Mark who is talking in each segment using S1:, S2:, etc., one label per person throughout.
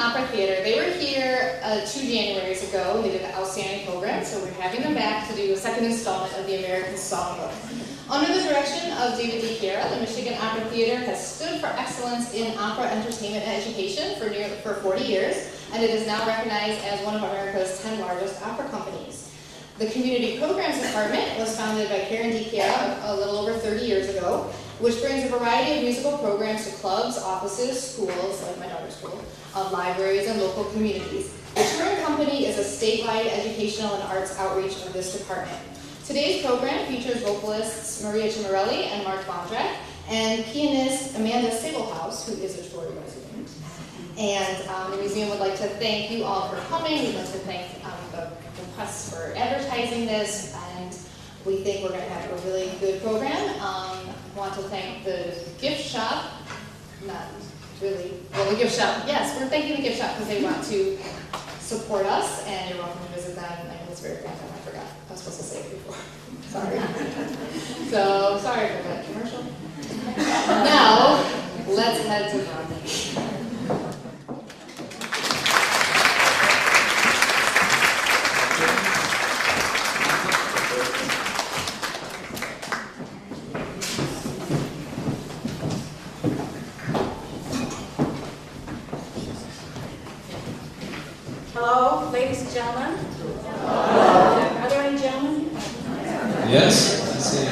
S1: Opera Theater. They were here 2 Januaries ago, and they did an outstanding program, so we're having them back to do a second installment of the American Songbook. Under the direction of David D. Chiara, the Michigan Opera Theater has stood for excellence in opera entertainment and education for 40 years, and it is now recognized as one of America's 10 largest opera companies. The Community Programs Department was founded by Karen D. Chiara a little over 30 years ago, which brings a variety of musical programs to clubs, offices, schools, like my daughter's school, libraries, and local communities. The touring company is a statewide educational and arts outreach of this department. Today's program features vocalists Maria Cimarelli and Mark Bondrak, and pianist Amanda Sablehouse, who is a Troy resident. And the museum would like to thank you all for coming. We'd like to thank the press for advertising this, and we think we're going to have a really good program. I want to thank the gift shop, not really, well, the gift shop, yes, we're thanking the gift shop because they want to support us, and you're welcome to visit them. I know it's very random, I forgot. I was supposed to say it before. Sorry. So, sorry for that commercial. Now, let's head to Broadway.
S2: Hello, ladies and gentlemen. Are there any gentlemen?
S3: Yes, I see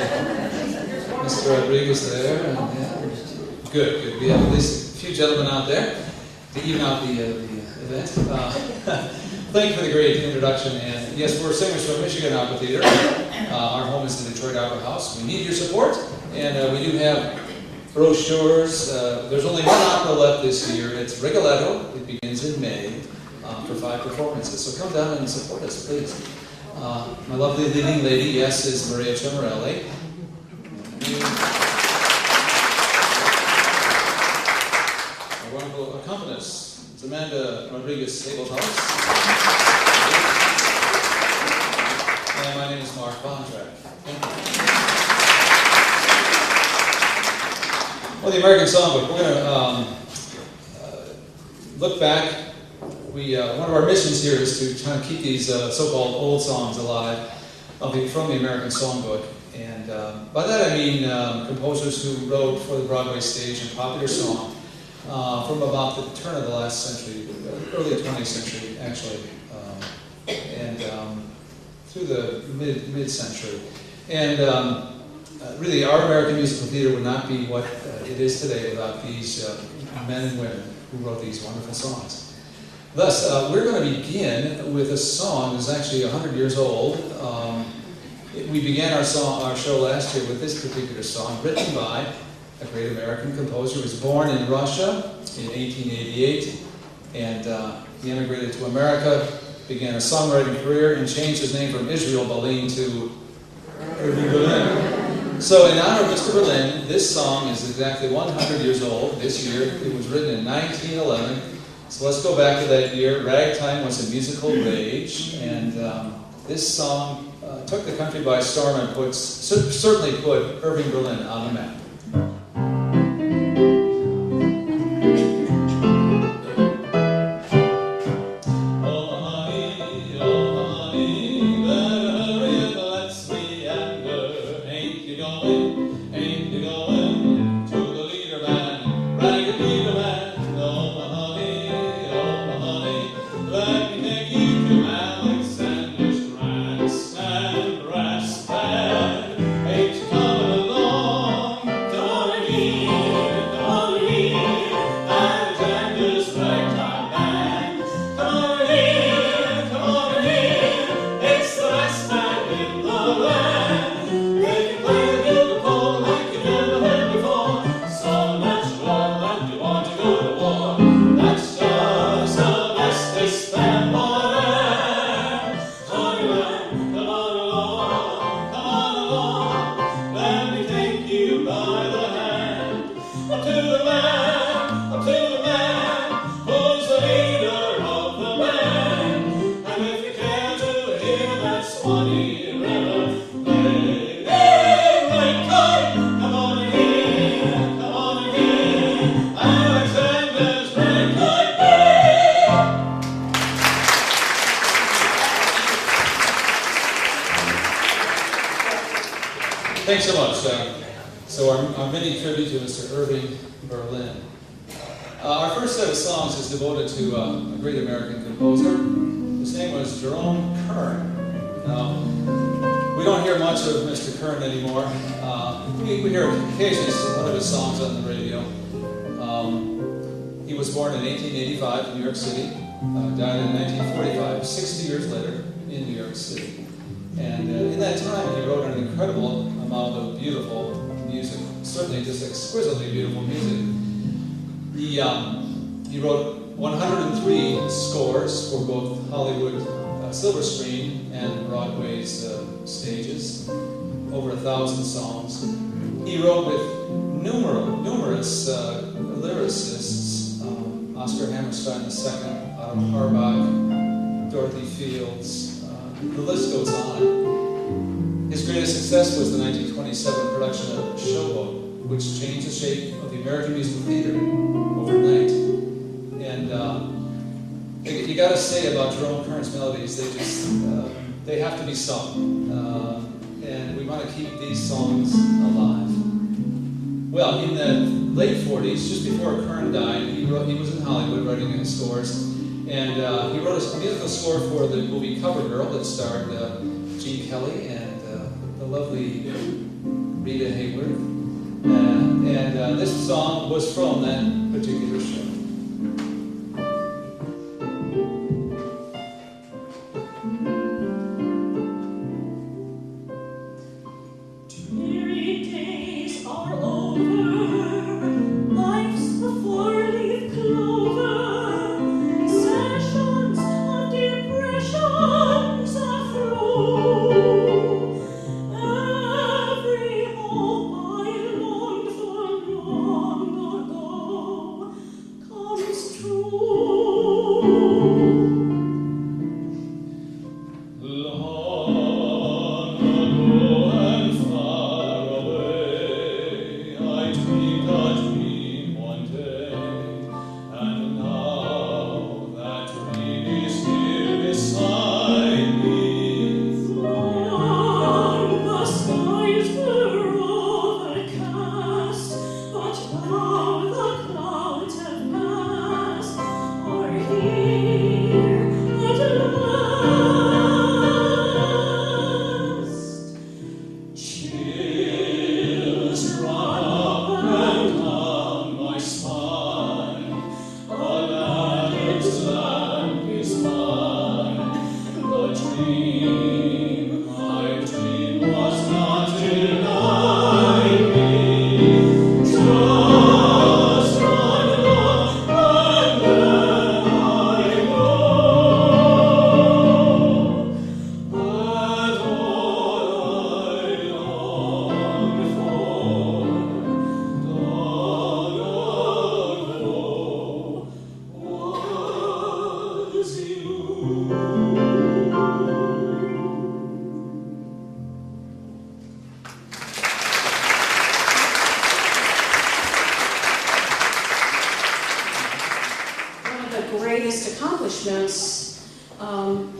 S3: Mr. Rodriguez there. And, yeah. Good. We have at least a few gentlemen out there to even out the event. Thank you for the great introduction. And yes, we're singers from Michigan Opera Theater. Our home is the Detroit Opera House. We need your support, and we do have brochures. There's only one opera left this year. It's Rigoletto. It begins in May. For 5 performances. So come down and support us, please. My lovely leading lady, yes, is Maria Cimarelli. Our wonderful accompanist is Amanda Rodriguez-Sablehouse. And my name is Mark Bondrak. Well, the American Songbook, we're going to look back. One of our missions here is to try to keep these so-called old songs alive from the American Songbook. And by that I mean composers who wrote for the Broadway stage and popular song from about the turn of the last century, early 20th century actually, and through the mid-century. And really our American musical theater would not be what it is today without these men and women who wrote these wonderful songs. Thus, we're going to begin with a song that's actually 100 years old. We began our show last year with this particular song, written by a great American composer who was born in Russia in 1888, and he immigrated to America, began a songwriting career, and changed his name from Israel Berlin to Irving Berlin. So in honor of Mr. Berlin, this song is exactly 100 years old this year. It was written in 1911. So let's go back to that year. Ragtime was a musical rage, and this song took the country by storm and certainly put Irving Berlin on the map. Thanks so much. So our mini tribute to Mr. Irving Berlin. Our first set of songs is devoted to a great American composer. His name was Jerome Kern. Now, we don't hear much of Mr. Kern anymore. We hear occasionally one of his songs on the radio. He was born in 1885 in New York City, died in 1945, 60 years later in New York City. And in that time, he wrote an incredible amount of beautiful music, certainly just exquisitely beautiful music. He wrote 103 scores for both Hollywood silver screen and Broadway's stages, over 1,000 songs. He wrote with numerous lyricists, Oscar Hammerstein II, Otto Harbach, Dorothy Fields, the list goes on. His greatest success was the 1927 production of Songbook, which changed the shape of the American musical theater overnight. And you got to say about Jerome Kern's melodies, they have to be sung, and we want to keep these songs alive. Well, in the late 40s, just before Kern died, he was in Hollywood writing his scores, and he wrote a musical score for the movie Covergirl that starred Gene Kelly and the lovely Rita Hayworth. And this song was from that particular show.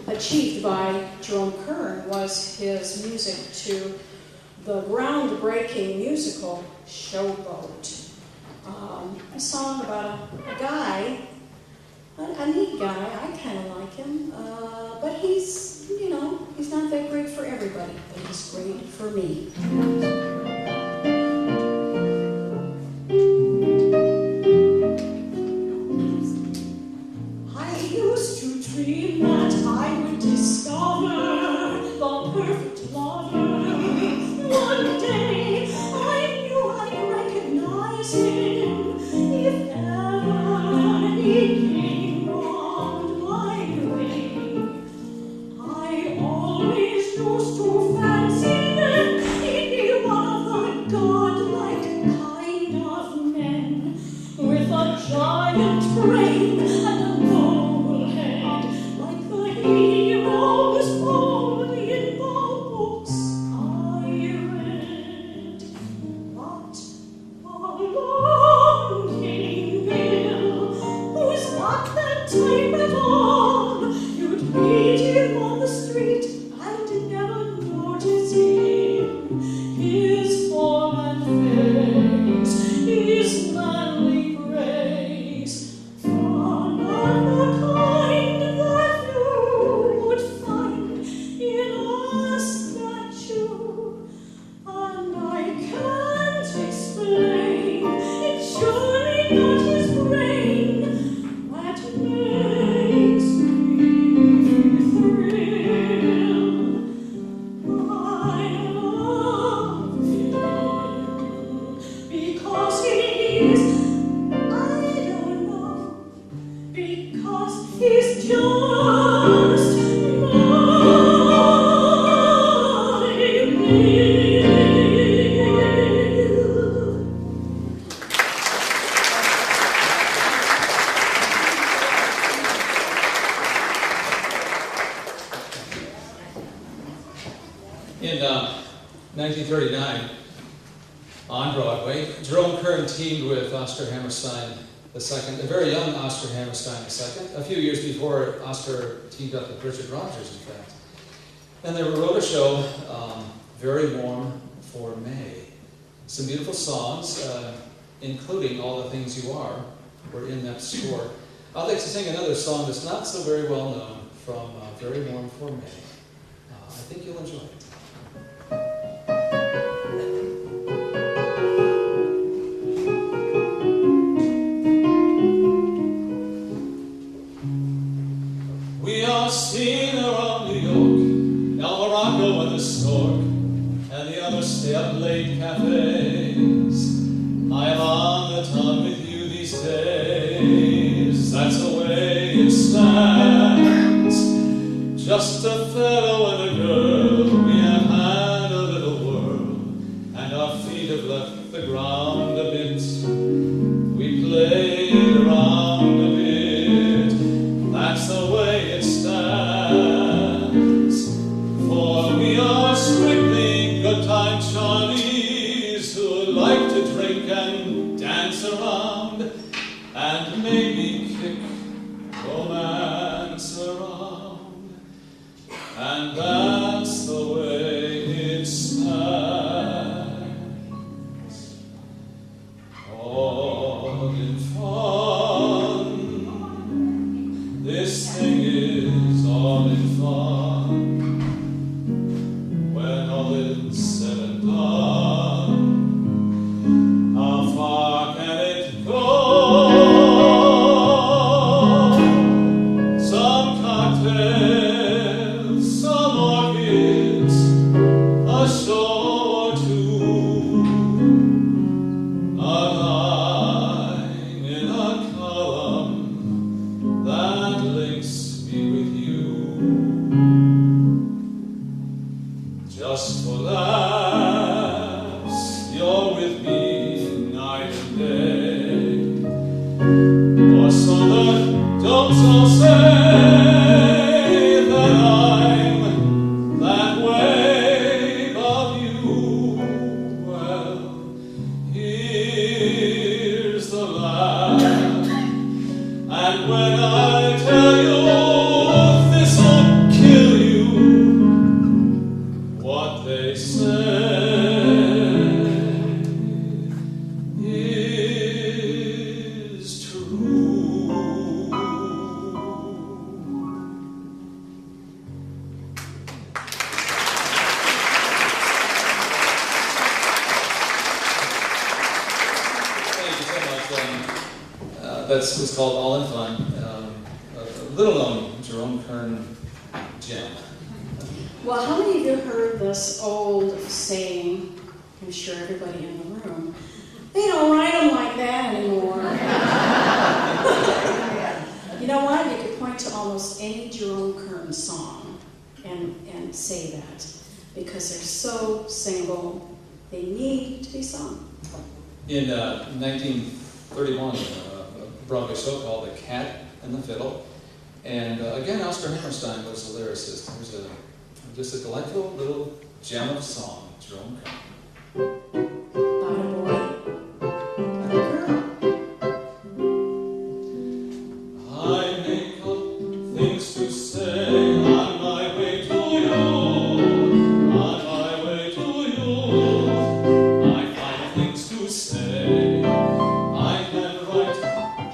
S2: Achieved by Jerome Kern was his music to the groundbreaking musical Showboat. A song about a guy, a neat guy. I kind of like him, but he's not that great for everybody, but he's great for me.
S4: You'd meet him on the street and never know.
S3: In 1939, on Broadway, Jerome Kern teamed with Oscar Hammerstein II, a very young Oscar Hammerstein II, a few years before Oscar teamed up with Richard Rodgers, in fact. And they wrote a show, Very Warm for May. Some beautiful songs, including All the Things You Are, were in that score. I'd like to sing another song that's not so very well known from Very Warm for May. I think you'll enjoy it. We are seen around New York, El Morocco and the Stork, and the other stay-up-late cafes. I am on the tongue with you these days. That's the way it stands. Just a fellow and a girl. We have had a little whirl, and our feet have left the ground a bit. We played around a bit. That's the way it stands. For we are strictly good time Charlies who like to drink and dance around and maybe kick romance around. And that's the way it stands. All in fun. This thing is all in fun. When all is said and done, how far can it go? Some cocktails, some orchids, a show or two, a line in a column that links me with you. Just for laughs, you're with me night and day. Or so that don't all say that I'm that way of you. Well, here's the laugh. And when I tell you this'll kill you, what they say is true. Thank you so much. That was called All in Fun. A little known Jerome Kern gem.
S2: Well, how many of you heard this old saying? I'm sure everybody in the room. They don't write them like that anymore. You know what? You could point to almost any Jerome Kern song and say that because they're so singable. They need to be sung.
S3: In 1931, a Broadway show called The Cat and the Fiddle. And again, Oscar Hammerstein was the lyricist. There's just a delightful little gem of a song, Jerome Kern.
S2: About a boy and a girl.
S3: I make up things to say on my way to you, on my way to you. I find things to say. I can write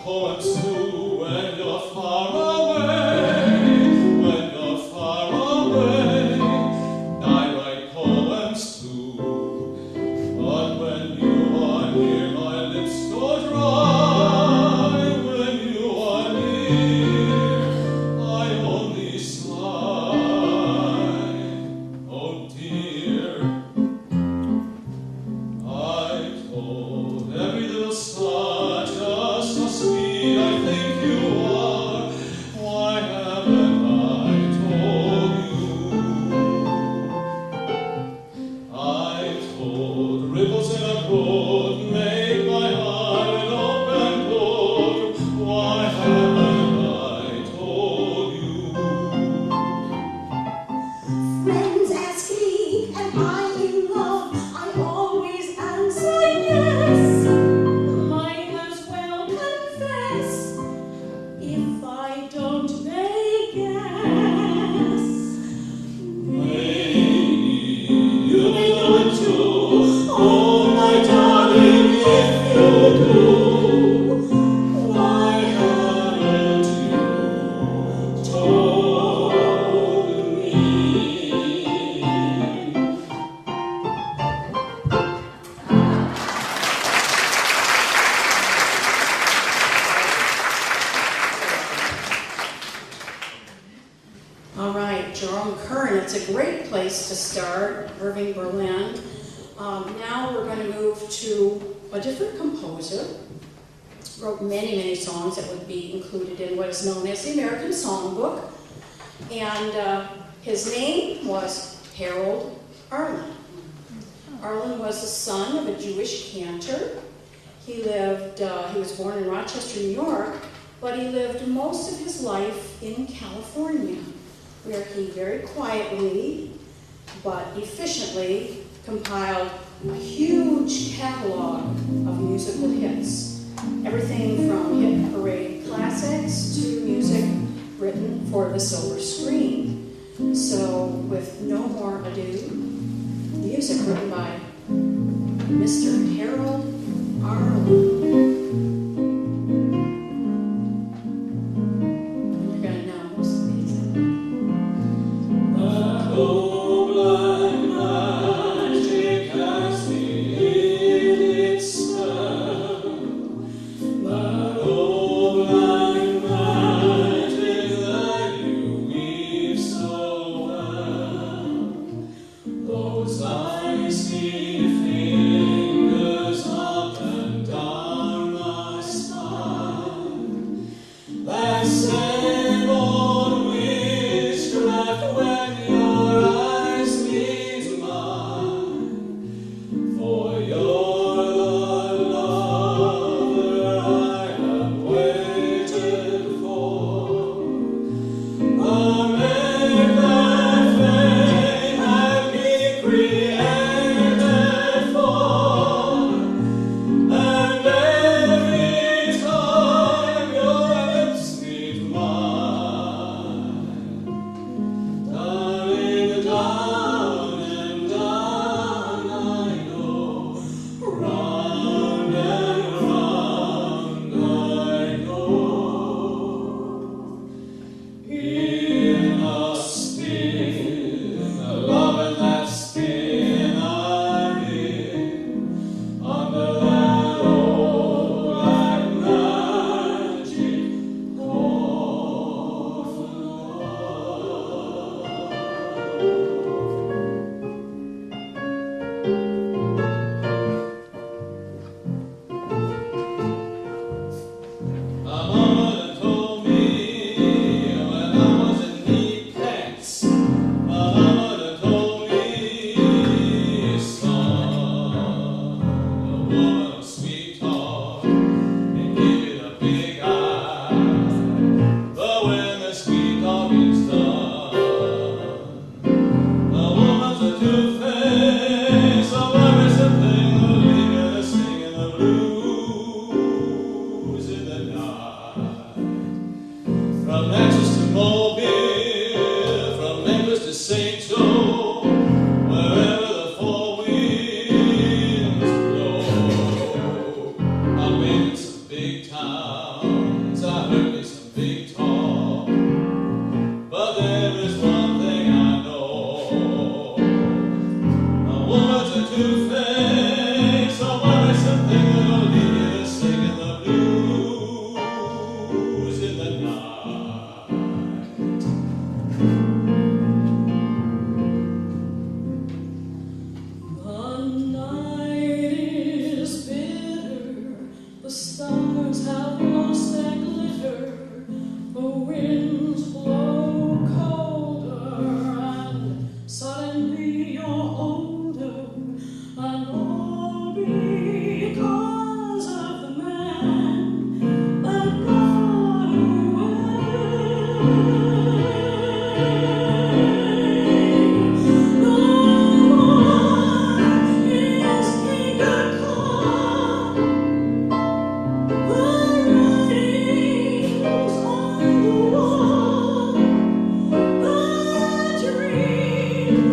S3: poems too when you're far away, when you're far away. I write poems too.
S2: Kern. It's a great place to start, Irving Berlin. Now we're going to move to a different composer. Wrote many, many songs that would be included in what is known as the American Songbook. And his name was Harold Arlen. Arlen was the son of a Jewish cantor. He was born in Rochester, New York, but he lived most of his life in California, where he very quietly but efficiently compiled a huge catalog of musical hits. Everything from hit parade classics to music written for the silver screen. So, with no more ado, music written by Mr. Harold Arlen. You're going to know most of these.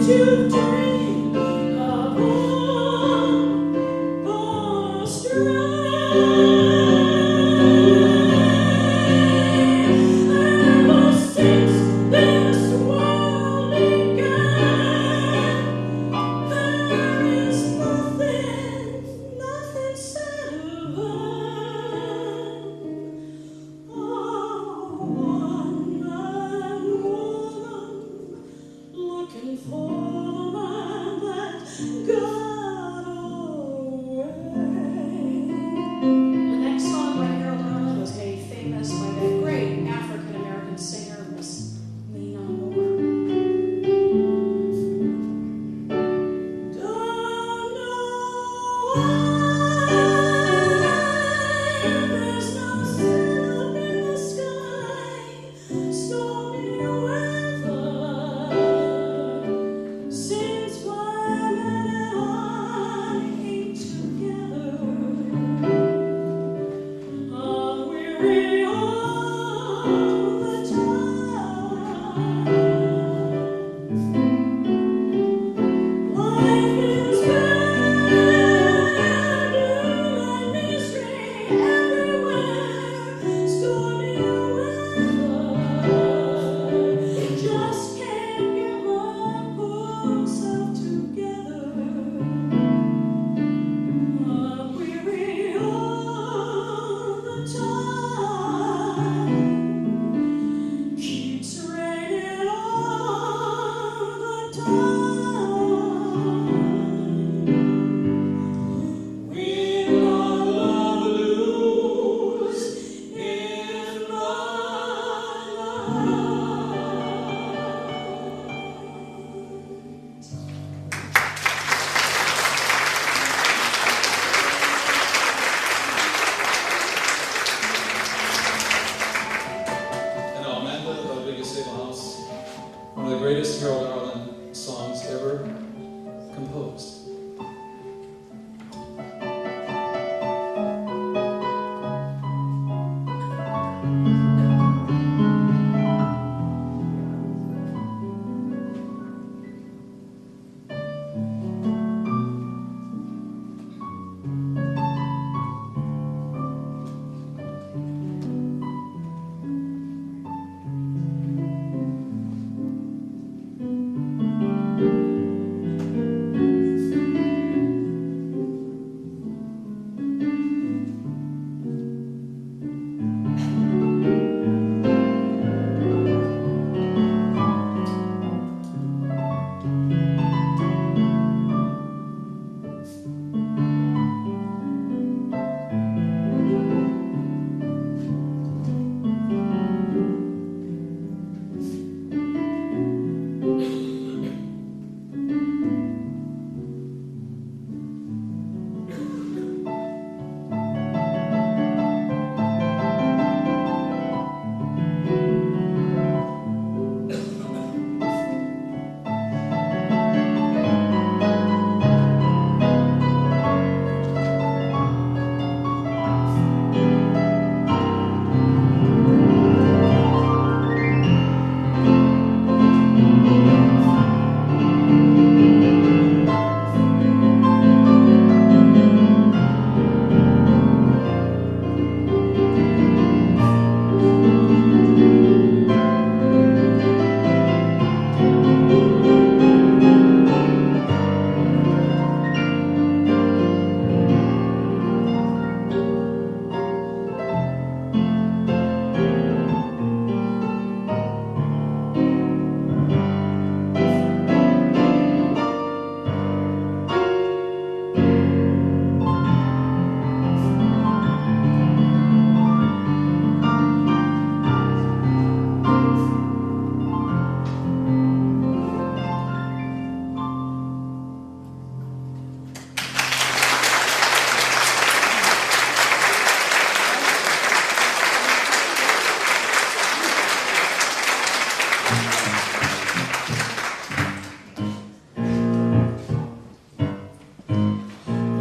S4: To dream of
S2: looking for the man that got away. The next song by Harold Arlen was made famous by that great African-American singer, Miss Nina Moore. Don't know why there's no sun up in the sky, stormy weather, since women and I ain't together. I'm weary all the time. Life is bad, and misery everywhere, stormy weather, just can't get my poor self together. I'm weary all the time, keeps raining all the time. We've got love blues in my
S3: And now Amanda Rodriguez Sable House, one of the greatest Harold Arlen songs ever composed.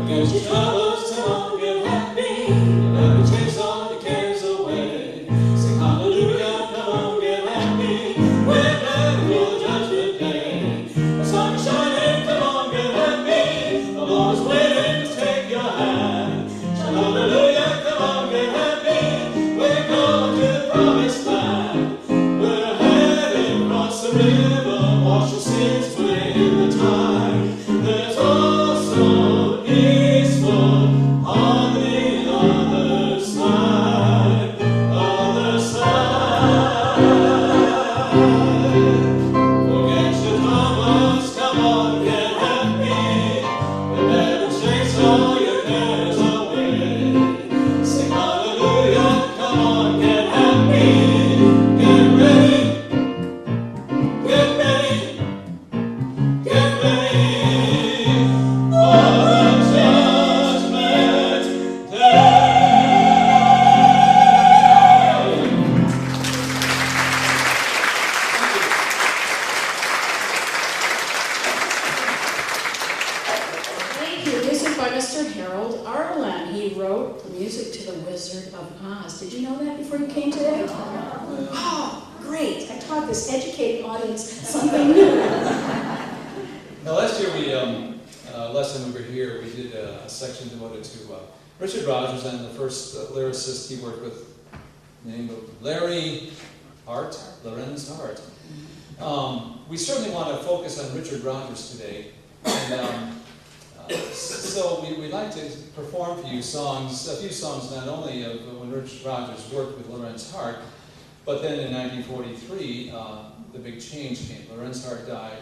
S4: Against your troubles, come on, get happy. Let me chase all the cares away. Sing hallelujah, come on, get happy. We're ready for Judgment Day. The sun is shining, come on, get happy. The Lord is waiting to take your hand. Shout hallelujah, come on, get happy. We're going to the promised land. We're heading across the river, wash your sins away in the tide. There's also peaceful on the other side, other side. Forget your troubles.
S2: Mr. Harold Arlen. He wrote the music to The Wizard of Oz. Did you know that before you came today? Oh, great. I taught this educated audience something new.
S3: Now, last year, last time we were here, we did a section devoted to Richard Rodgers and the first lyricist he worked with, named Larry Hart, Lorenz Hart. We certainly want to focus on Richard Rodgers today. And, so we'd like to perform for you a few songs not only of when Richard Rodgers worked with Lorenz Hart, but then in 1943, the big change came. Lorenz Hart died,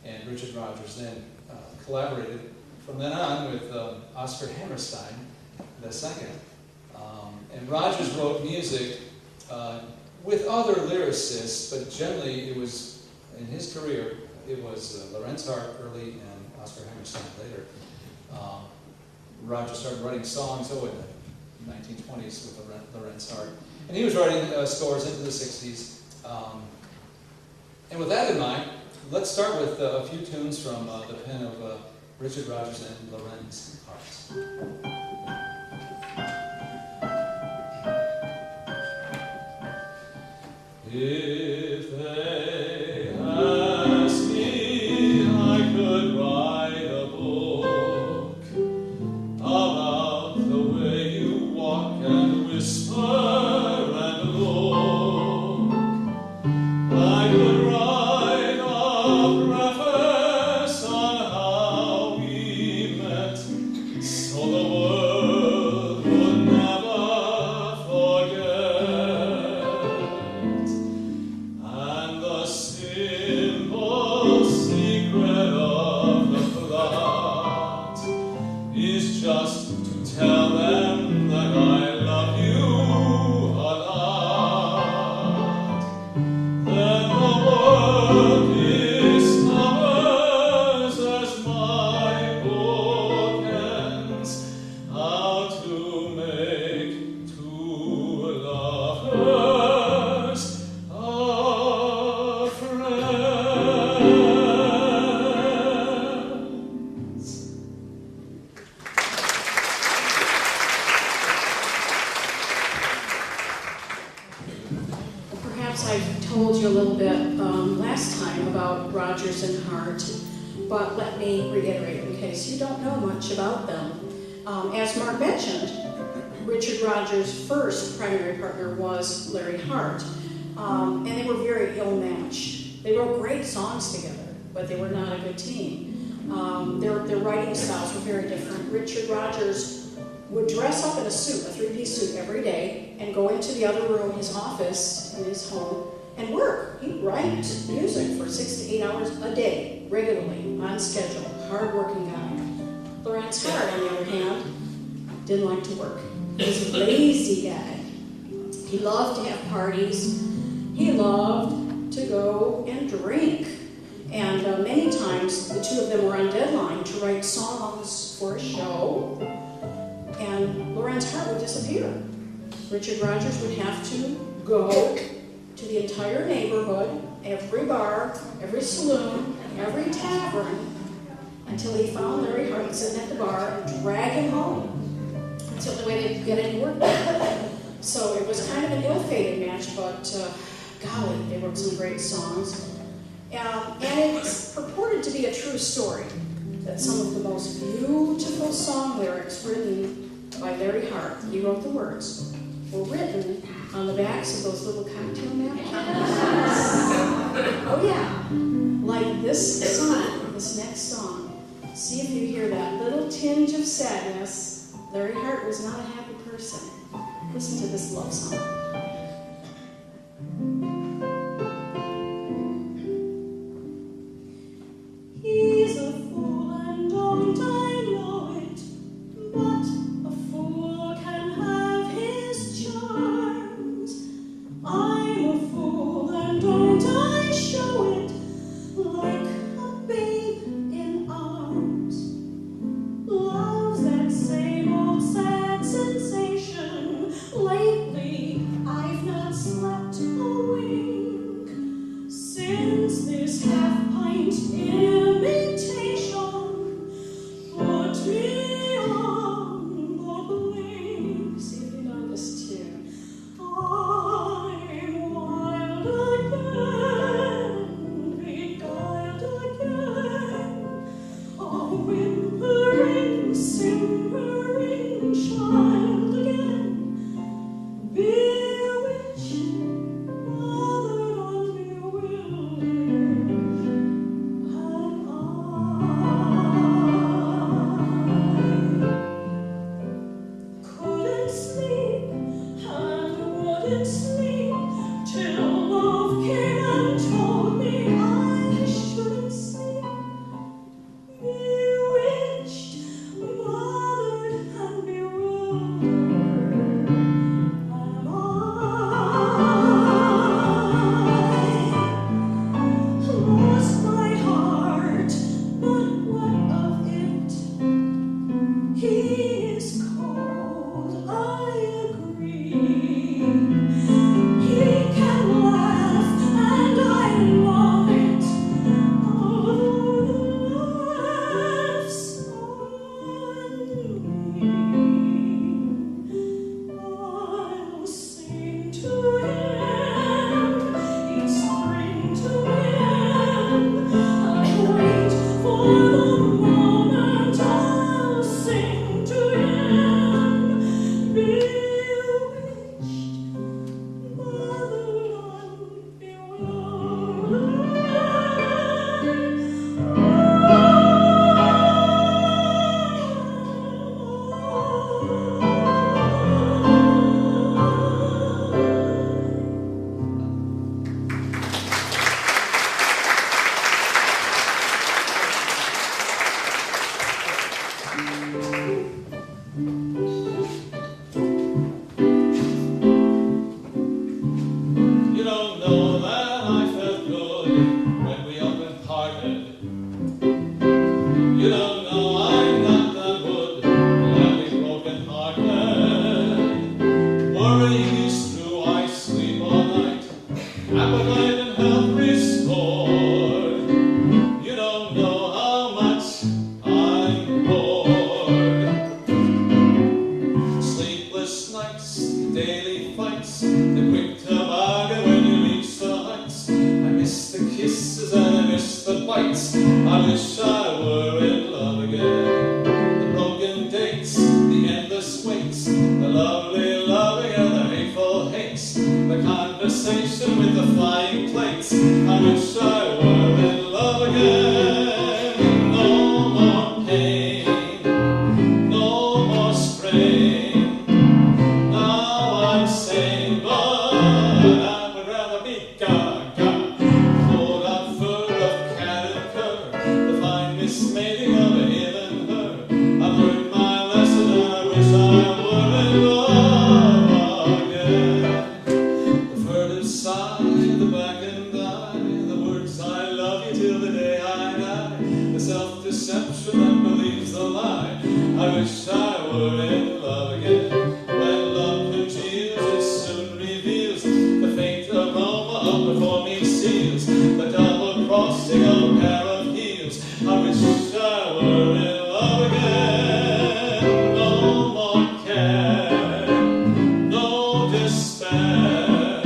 S3: and Richard Rodgers then collaborated from then on with Oscar Hammerstein II. And Rodgers wrote music with other lyricists, but generally it was, in his career, it was Lorenz Hart early and Oscar Hammerstein later. Rodgers started writing songs in the 1920s with Lorenz Hart. And he was writing scores into the 60s. And with that in mind, let's start with a few tunes from the pen of Richard Rodgers and Lorenz Hart. If they ask me, I could write a book about the way you walk and whisper and look. I could write a preface on how we met, so the world would never forget. And the simple secret of the plot is just to tell them that I love you a lot. Then the world discovers as my book ends how to make two lovers a friends.
S2: Perhaps I told you a little bit last time about Rodgers and Hart, but let me reiterate in case you don't know much about them. As Mark mentioned, Richard Rodgers' first primary partner was Larry Hart, and they were very ill-matched. They wrote great songs together, but they were not a good team. Their writing styles were very different. Richard Rodgers would dress up in a suit, a three-piece suit, every day, and go into the other room, his office in his home, and work. He'd write music for 6 to 8 hours a day, regularly, on schedule. Hard-working guy. Lorenz Hart, on the other hand, didn't like to work. He was a lazy guy. He loved to have parties. He loved to go and drink. And many times, the two of them were on deadline to write songs for a show, and Lorenz Hart would disappear. Richard Rodgers would have to go to the entire neighborhood, every bar, every saloon, every tavern, until he found Larry Hart sitting at the bar and drag him home. That's the only way they could get any work done. So it was kind of an ill-fated match, but golly, they wrote some great songs. And it's purported to be a true story, that some of the most beautiful song lyrics written by Larry Hart, he wrote the words, were written on the backs of those little cocktail napkins. Oh yeah, like this song, this next song. See if you hear that little tinge of sadness. Larry Hart was not a happy person. Listen to this love song.
S5: He's a fool and don't I know it, but a fool can have his charms. I'm a fool and don't I show it, like a babe in arms. Love's that same old sad sensation. Lately I've not slept a wink since this half-pint image
S4: fights. I wish I were in love again. The broken dates, the endless waits, the lovely loving and the hateful hates, the conversation with the flying plates. I wish I were in love again. No more pain, no more strain. Now I'm sane, but I would rather be gaga. Pulled out fur of cat and cur, to find this mating of him and her. I've learned my lesson and I wish I were in love again. The furtive sigh, the blackened eye, the words I love you till the day I die, the self-deception that believes the lie. I wish I were in love again. When love congeals, it soon reveals the faint aroma of performing seals, the double crossing of a pair of heels. I wish I were in love again. No more care, no despair.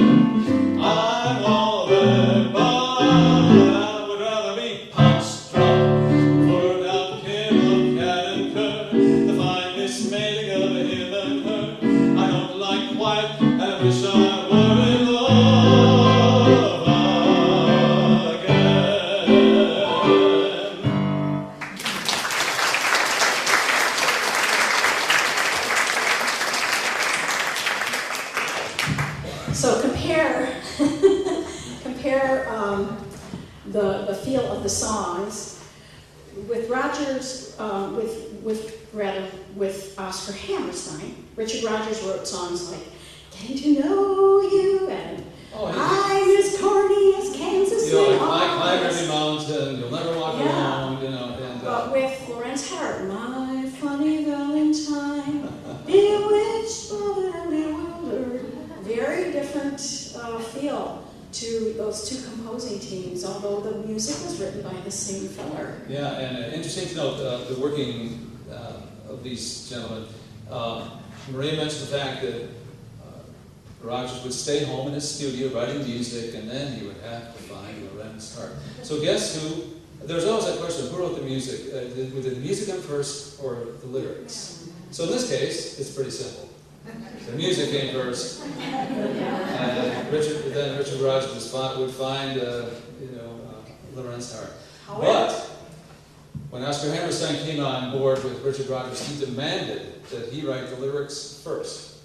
S4: I'm all there, but I would rather be punch drunk, poured out kill of cat and cur, to find this mating of him and her. I don't like quiet, and I wish I were in love again.
S2: So compare the feel of the songs with Rogers, with Oscar Hammerstein. Richard Rogers wrote songs like "Getting to Know You" and "I'm as Corny as Kansas City."
S3: Like climb every mountain, you'll never walk alone, and
S2: But with Lawrence Hart, "My Funny Valentine," bewitched, bothered, and bewildered. Very different feel to those two composing teams, although the music was written by the same feller.
S3: Yeah, and interesting to note the working of these gentlemen. Maria mentioned the fact that Rogers would stay home in his studio writing music, and then he would have to find Lawrence Hart. So guess who? There's always that question: who wrote the music? Did the music come first or the lyrics? So in this case, it's pretty simple. The music came first, and Richard Rogers would find Lawrence Hart. But when Oscar Hammerstein came on board with Richard Rogers, he demanded that he write the lyrics first.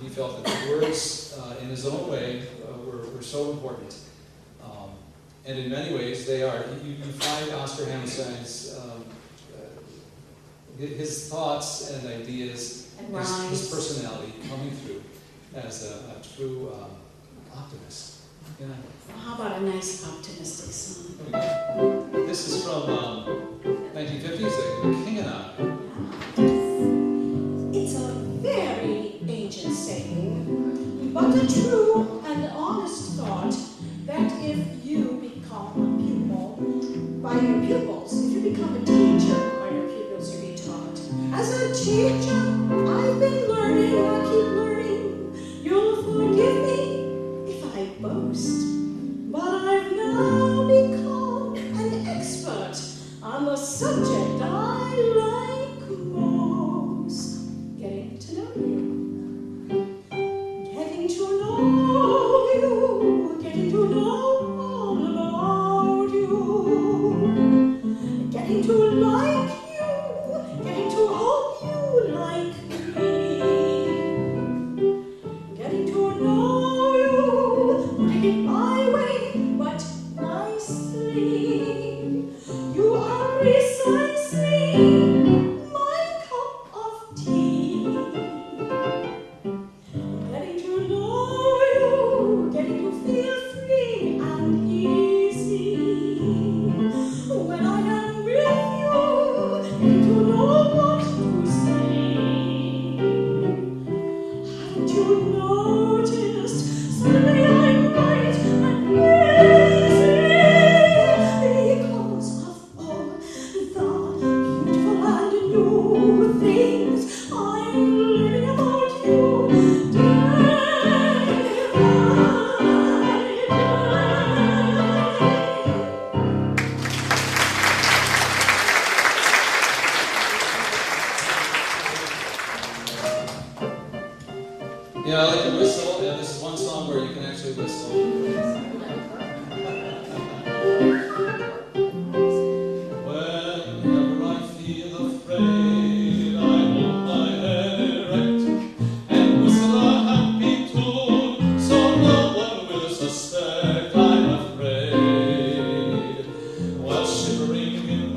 S3: He felt that the words, in his own way, were so important. And in many ways, they are. You find Oscar Hammerstein's his thoughts and ideas, his personality coming through as a true optimist. Yeah.
S2: Well, how about a nice optimistic song?
S3: Here we go. This is from 1950s, The King and I.
S5: It's a very ancient saying, but a true and honest thought, that if you become a pupil by your pupils, if you become a teacher by your pupils, you be taught. As a teacher, I've been learning, I keep learning. You'll forgive me if I boast, but I've now become an expert on the subject I like most. Getting to know you. Getting to know you. Getting to know all about you. Getting to like you. Getting to hope you like me. Getting to know you. Take it my way, but nicely. You are precisely my cup of tea. Getting to know you, getting to feel free and easy. When I am with you,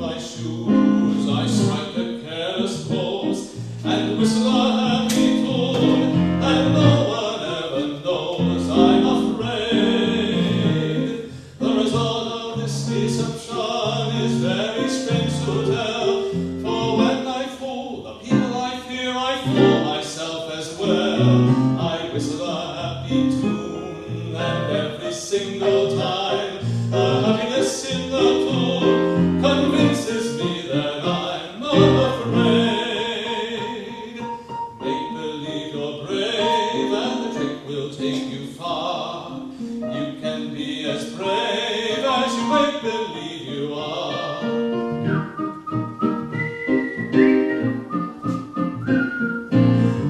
S4: my shoes, I strike a careless pose and whistle a happy tune, and no one ever knows I'm afraid. The result of this deception is very strange to tell, for when I fool the people I fear, I fool myself as well. I whistle a happy tune, and every single time the happiness in the tune convinces me that I'm not afraid. Make believe you're brave, and the trick will take you far. You can be as brave as you make believe you are.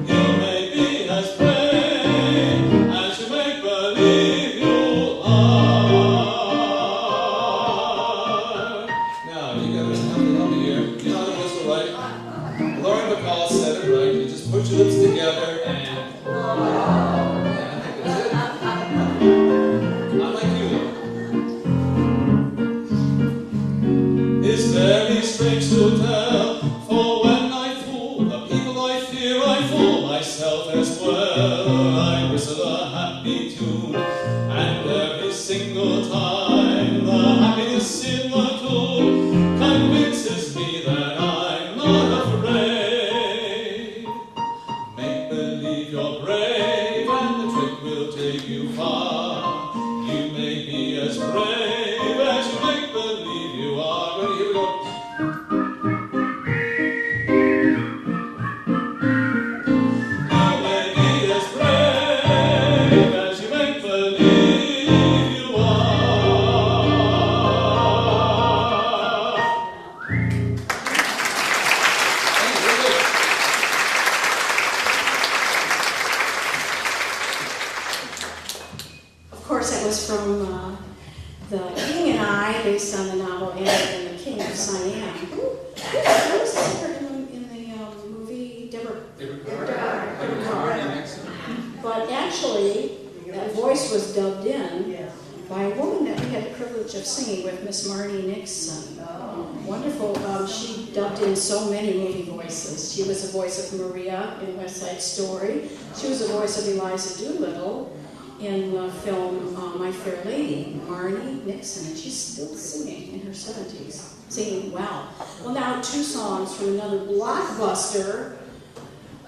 S4: You may be as brave as you make believe you are.
S3: Now, you gotta help me here. You know how to whistle, right? Lauren McCall said it right. You just put your lips together and... Yeah, I think that's it. Not like you, though.
S4: It's very strange to tell, for when I fool the people I fear, I fool myself as well. I whistle a happy tune, and every single time the happiness in the tune convinces me that I'm not afraid. Make believe you're brave, and the trick will take you far. You may be as brave as you make believe you are. Ready? Here we go. You may be as brave as you make believe you are.
S3: Thank you, very good.
S2: Of course, that was from The King and I, based on the novel Anne and the King of Siam. Who was the singer in the movie? Deborah Carr. But actually, that voice was dubbed in by a woman that we had the privilege of singing with, Miss Marnie Nixon. Wonderful. She dubbed in so many movie voices. She was the voice of Maria in West Side Story. She was the voice of Eliza Doolittle in the film My Fair Lady, Marnie Nixon, and she's still singing in her 70s, singing well. Well, now 2 songs from another blockbuster.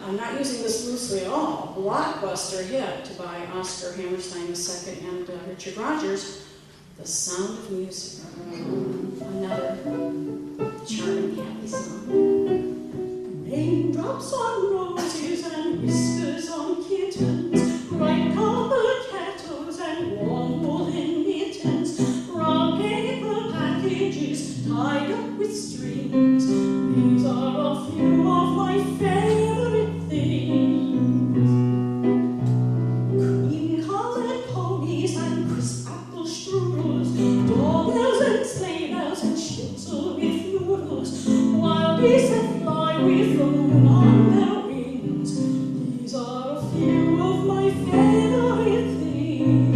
S2: I'm not using this loosely at all. Blockbuster hit by Oscar Hammerstein II and Richard Rodgers, The Sound of Music. Another charming, happy song.
S5: Raindrops on roses and whiskers on kittens, bright copper kettles and warm woolen mittens, brown paper packages tied up with strings. These are a few of my favorite things. Cream-colored ponies and crisp apple strudels, doorbells and sleigh bells and schnitzel with noodles, wild geese that fly with the moon on their wings. These are a few of my favorite things.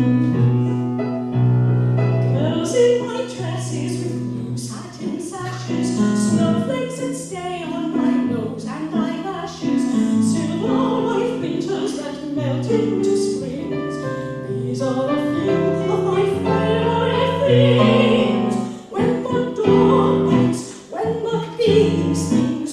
S5: Girls in white dresses with blue satin sashes, snowflakes that stay on my nose and eyelashes, silver white winters that melt into springs. These are a few of my favorite things. When the dawn wakes, when the bee stings,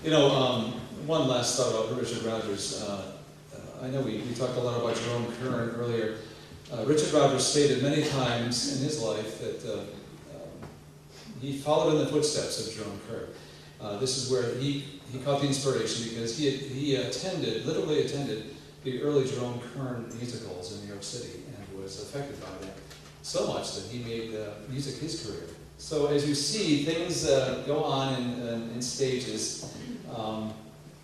S3: One last thought about Richard Rodgers. I know we talked a lot about Jerome Kern earlier. Richard Rodgers stated many times in his life that he followed in the footsteps of Jerome Kern. This is where he caught the inspiration because he literally attended the early Jerome Kern musicals in New York City and was affected by that so much that he made music his career. So as you see, things go on in stages.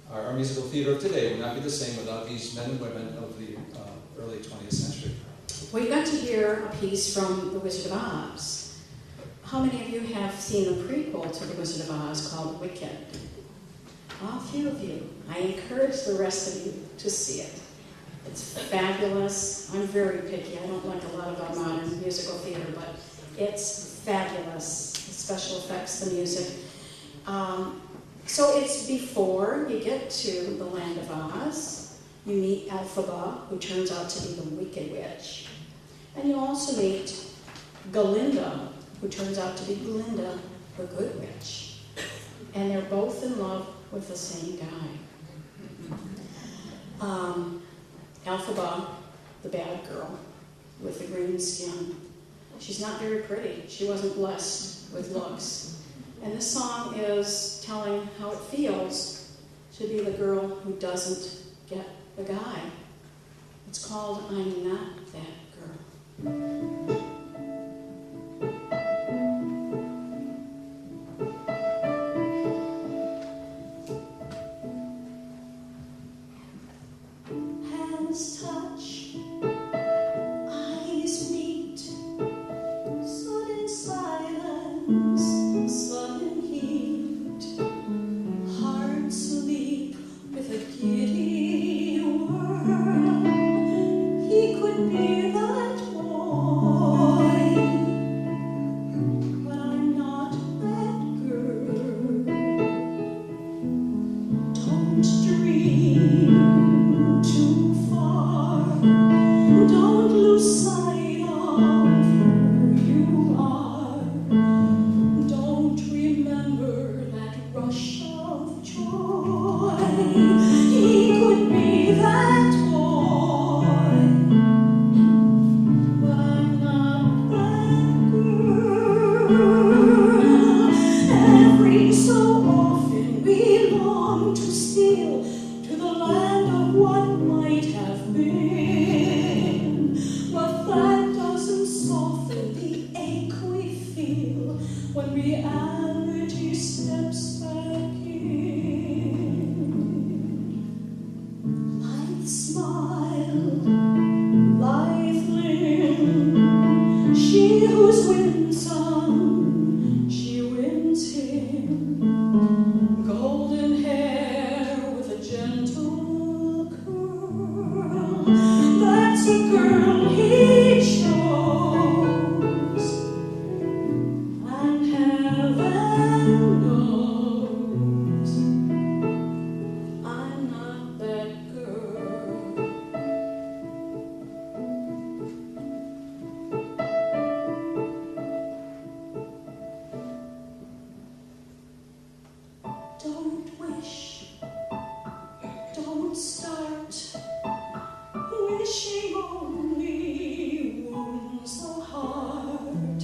S3: Our musical theater of today would not be the same without these men and women of the early 20th century.
S2: Well, you got to hear a piece from The Wizard of Oz. How many of you have seen the prequel to The Wizard of Oz called Wicked? A few of you. I encourage the rest of you to see it. It's fabulous. I'm very picky. I don't like a lot of our modern musical theater, but it's fabulous. The special effects, the music. So it's before you get to the land of Oz. You meet Elphaba, who turns out to be the Wicked Witch. And you also meet Galinda, who turns out to be Glinda, the Good Witch. And they're both in love with the same guy. Elphaba, the bad girl with the green skin. She's not very pretty. She wasn't blessed with looks. And this song is telling how it feels to be the girl who doesn't get the guy. It's called I'm Not That Girl.
S5: Hands touch, eyes meet, sudden silence, sudden heat, hearts leap with a giddy whirl. He could be that boy, but I'm not that girl. Don't dream too far. Don't lose sight of who you are. Don't remember that rush of joy. He could be that boy, but I'm not that girl. Every so often we long to steal to the land of what might have been, but that doesn't soften the ache we feel when reality steps back in. Lithe smile, lithe limb, she who's winsome, she wins him. Golden hair with a gentle curl, that's a girl he chose, and heaven knows I'm not that girl. Don't wish, don't start wishing only wounds the heart.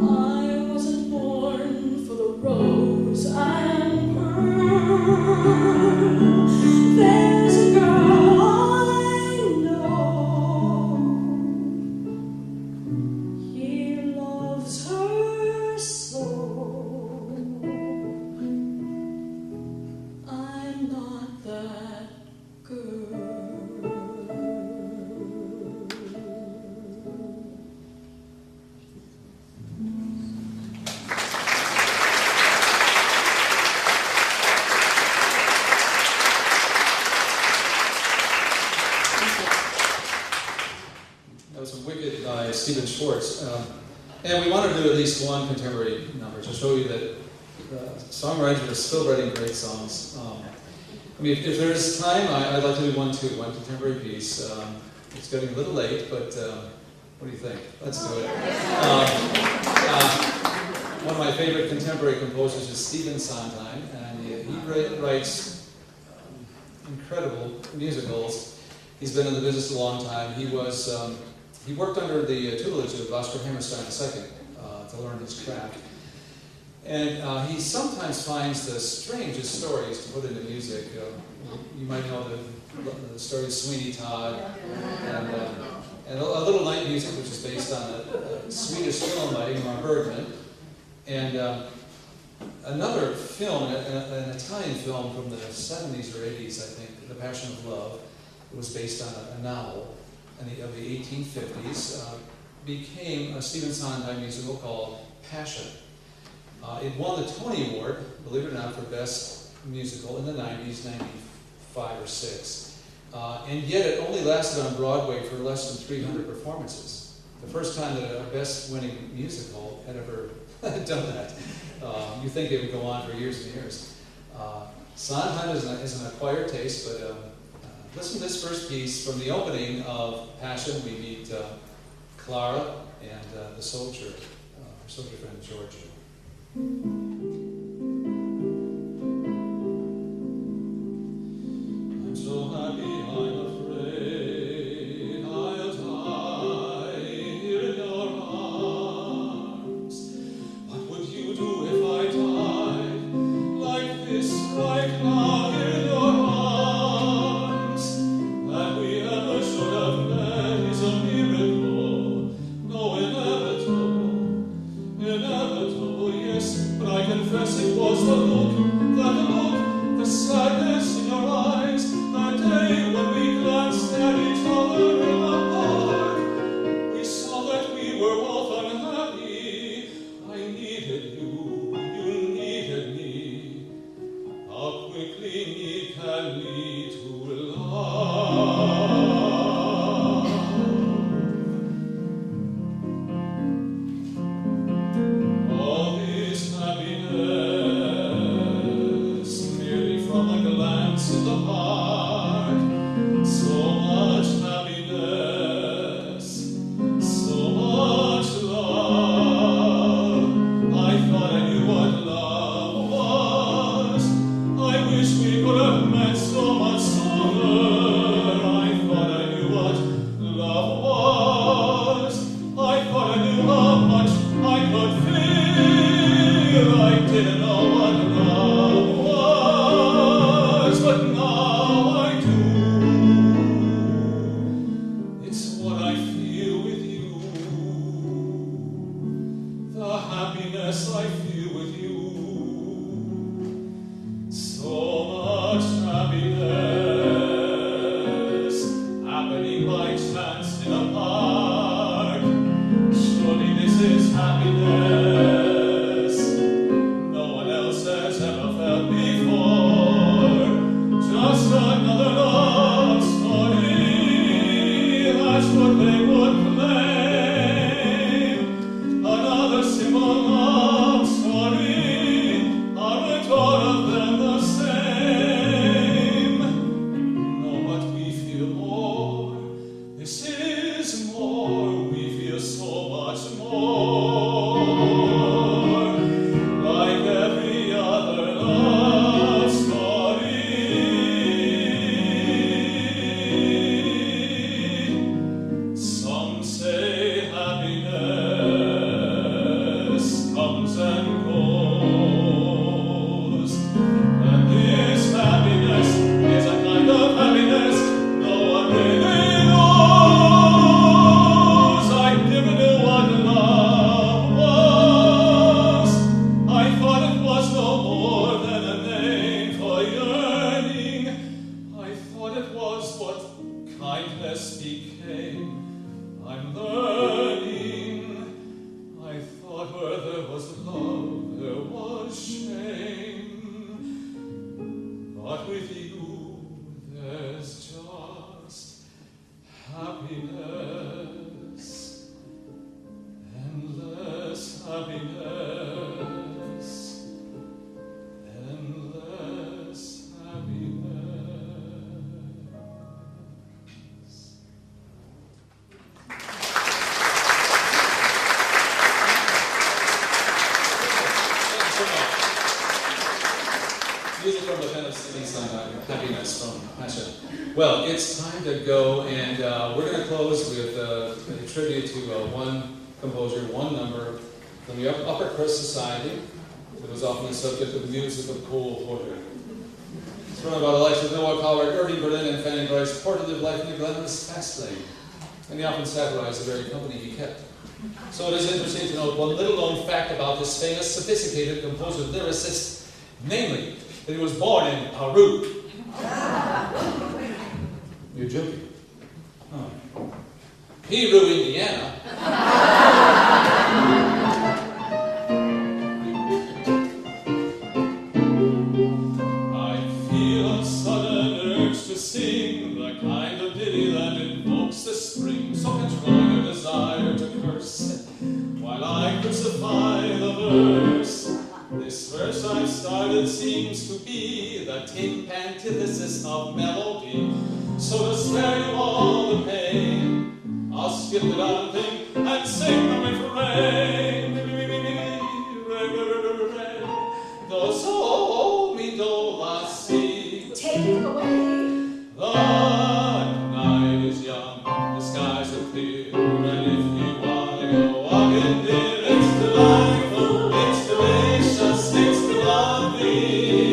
S5: I wasn't born for the rose and pearl. There's a girl I know, he loves her so. I'm not that girl.
S3: That was a Wicked by Stephen Schwartz. And we wanted to do at least one contemporary number to show you that songwriters are still writing great songs. I mean, if there's time, I'd like to do one contemporary piece. It's getting a little late, but what do you think? Let's do it. One of my favorite contemporary composers is Stephen Sondheim, and he writes incredible musicals. He's been in the business a long time. He worked under the tutelage of Oscar Hammerstein II to learn his craft. And he sometimes finds the strangest stories to put into music. You might know the story of Sweeney Todd, and A Little Night Music, which is based on a Swedish film by Ingmar Bergman. And another film, an Italian film from the 70s or 80s, I think, The Passion of Love, it was based on a novel of the 1850s, became a Stephen Sondheim musical called Passion. It won the Tony Award, believe it or not, for Best Musical in the 90s, 95 or 6. And yet it only lasted on Broadway for less than 300 performances. The first time that a Best winning musical had ever done that. You think it would go on for years and years. Sondheim is an acquired taste, but listen to this first piece. From the opening of Passion, we meet Clara and the soldier, her soldier friend Georgia.
S4: I'm so happy I'm afraid I'll die here in your arms. What would you do if I died like this right now here in your arms? That we ever should have met is a miracle, no inevitable, yes, but I confess it was the look, the sadness in your eyes, that day when we glanced at each other in the park. We saw that we were both unhappy. I needed you, you needed me. How quickly need can lead to love. All this happiness, merely from a glance in the park. So much happiness, so much love. I thought I knew what love was. I wish we could have met so much sooner. I thought I knew what love was. I thought I knew how much I could feel. I didn't know what love was, but now I do. It's what I feel with you, the happiness I feel with you. So much happiness happening by chance in a park. Surely this is happiness no one else has ever
S3: Music from the pen of Stevie Sondheim, Happiness from Passion. Well, it's time to go, and we're going to close with a tribute to one composer, one number from the upper crust society that was often the subject of the music of Cole Porter. It's run about the likes of Noah Coward, Irving Berlin, and Fanny Brice. Porter lived life in the glamorous fast lane, and he often satirized the very company he kept. So it is interesting to note one little known fact about this famous, sophisticated composer lyricist, namely, that he was born in Peru. You're joking. Oh. Peru, Indiana.
S4: I feel a sudden urge to sing the kind of ditty that invokes the spring, so control your desire to curse while I crucify the verse. This verse I've started seems to be the tip antithesis of melody, so to spare you all the pain, I'll skip the darn thing and sing the refrain. Do sol mi do la si.
S2: Take it away.
S4: The night is young, the skies are clear, and if you want to go walking, dear, it's delightful, it's delicious, it's lovely.